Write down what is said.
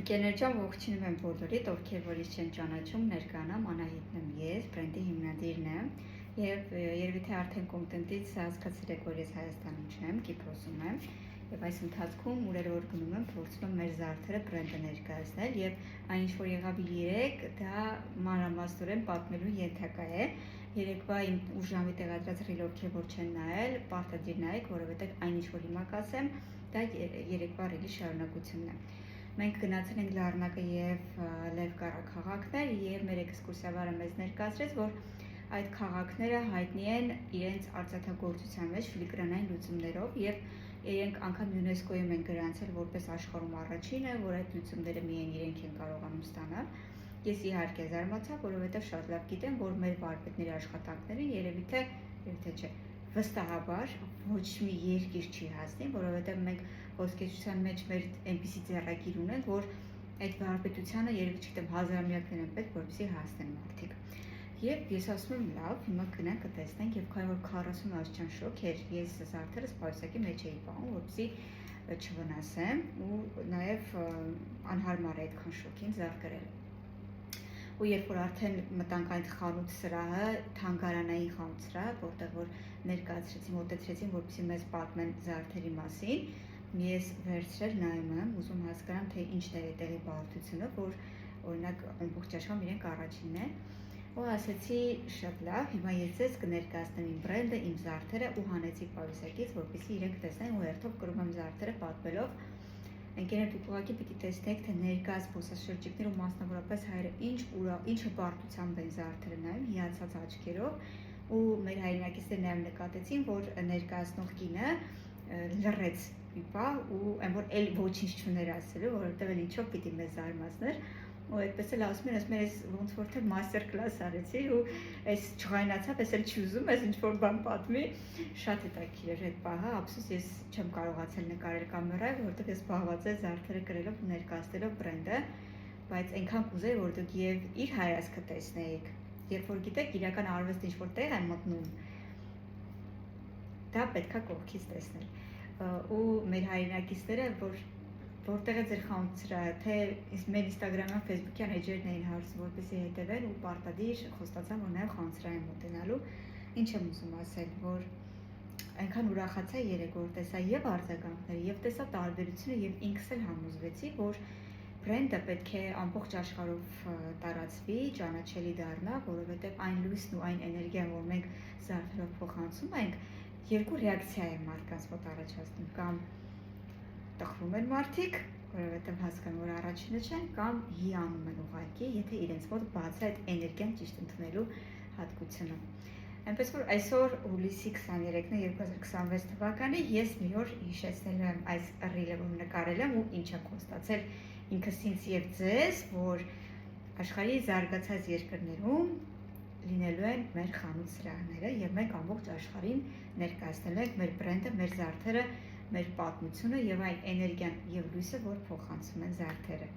Կեներջան ողջունում եմ բոլորիդ, ովքեր որ ինձ չեն ճանաչում, ներկանամ Անահիտն եմ ես, բրենդի հիմնադիրն եմ եւ երևի թե արդեն կոնտենտից հասկացել եք, որ ես Հայաստանում չեմ, Կիպրոսում եմ եւ այս ընթացքում ուրերոր գնում եմ, փորձում եմ մեր զարդերը բրենդը ներկայացնել եւ այն ինչ որ եղավ 3 դա մանրամասնորեն պատմելու ենթակա է։ Երեկվա իմ ուժամի տեղադրած ռիլովքեր որ չեն նայել, պարտադիր նայեք, որովհետեւ այն ինչ որ հիմա կասեմ, դա երեկվա ռիլի շարունակությունն է։ Մենք գնացել ենք Լառնակը եւ Լևկարա քաղաքներ եւ մեր էքսկուրսիավարը մեզ ներկայացրեց, որ այդ քաղաքները հայտնի են իրենց արծաթագործության մեջ ֆիլիգրանային լուծումներով եւ իրենք անգամ ՅՈՒՆԵՍԿՕ-ում են գրանցել որպես աշխարհում առաջինը, որ այդ լուծումները միայն իրենք են կարողանում ստանալ։ Ես իհարկե զարմացա, որովհետեւ շատ լավ գիտեմ, որ մեր վարպետների աշխատանքները երևի թե չէ վստահաբար ոչ մի երկիր չի հասնի, որովհետև մենք ոսկեչության մեջ մեր այնպիսի ձեռագիր ունենք, որ այդ վարպետությանը երևի չգիտեմ հազարամյակներ են պետք, որպեսզի հասնեն մարդիկ։ Եվ ես ասում եմ լավ, հիմա գնանք կտեսնենք եւ քանի որ 40 աստիճան շոգ էր, ես զարդերս պայուսակի մեջ էի պահում, որպեսզի չվնասեմ ու նաեւ անհարմար է այդքան շոգին զարդերել։ Ու երբ որ արդեն մտանք այդ խանութ սրահը, թանգարանային խանութ սրահը, որտեղ որ ներկայացրեցին, մոտեցրեցին, որպեսզի մեզ պատմեն զարդերի մասին, ես վերցրել նայում եմ, ուզում հասկանամ, թե ինչն է այդտեղի բարդությունը, որ օրինակ ամբողջ աշխարհում իրենք առաջինն է, ու ասեցի շատ լավ, հիմա ես ձեզ կներկայացնեմ իմ բրենդը, իմ զարդերը ու հանեցի պայուսակից, որպեսզի իրենք տեսնեն ու հերթով կրում եմ զարդերը պատմելով Ընկերներ դուք ուղղակի պիտի տեսնեք, թե ներկա զբոսաշրջիկներ ու մասնավորապես հայերը ինչը բարդությամբ են զարդերը նայում, հիացած աչքերով ու մեր հայրենակիցները նաև նկատեցին, որ ներկայացնող կինը լռեց մի պահ ու այն որ էլ ոչինչ չուներ ասելու, որովհետև էլ ինչով պիտի մեզ զարմացներ ու այդպես էլ ասում են, ես ոնց որ թե մաստեր կլաս արեցի ու այս չղայնացավ, ես էլ չուզում, ես ինչ-որ բան պատմի, շատ հետաքրքիր էր այդ պահը, ափսոս ես չեմ կարողացել նկարել կամերայով, որովհետև ես զբաղված եմ զարդերը գրելով ու ներկայացնելով բրենդը, բայց այնքան կուզեի, որ դուք եւ իր հայացքը տեսնեիք, երբ որ գիտեք իրական արվեստը ինչ-որ տեղ է մտնում, դա պետքա կողքից տեսնել ու մեր հայրենակիցները, որտեղ է ձեր խանութ սրահը, թե մեր ինստագրամյան, ֆեյսբուքյան էջերն էին հարցում, որպեսզի հետևեն ու պարտադիր խոստացան, որ նաև խանութ սրահ են մոտենալու, ինչ եմ ուզում ասել, որ այնքան ուրախացա երեկ, որ տեսա եւ արձագանքները, եւ տեսա տարբերությունը եւ ինքս էլ համոզվեցի, որ բրենդը պետք է ամբողջ աշխարհով տարածվի, ճանաչելի դառնա, որովհետեւ այն լույսն ու այն էներգիան, որ մենք զարդերով փոխանցում ենք, երկու ռեակցիա է մարդկանց մոտ առաջացնում, կամ տխրում են մարդիկ, որովհետև հասկանում որ առաջինը չեն, կամ հիանում են ուղղակի, եթե իրենց մոտ բաց է այդ էներգիան ճիշտ ընդունելու հատկությունը։ Այնպես որ այսօր հուլիսի 23-ն է 2026 թվականի, ես մի օր հիշեցնելու եմ այս ռիլը, որ նկարել եմ ու ինչ եմ խոստացել ինքս ինձ եւ ձեզ, որ աշխարհի զարգացած երկրներում լինելու են մեր խանութ սրահները եւ մենք ամբողջ աշխարհին ներկայացնելու ենք մեր բրենդը, մեր զարդերը, մեր պատմությունը եւ այն էներգիան եւ լույսը, որ փոխանցում են զարդերը։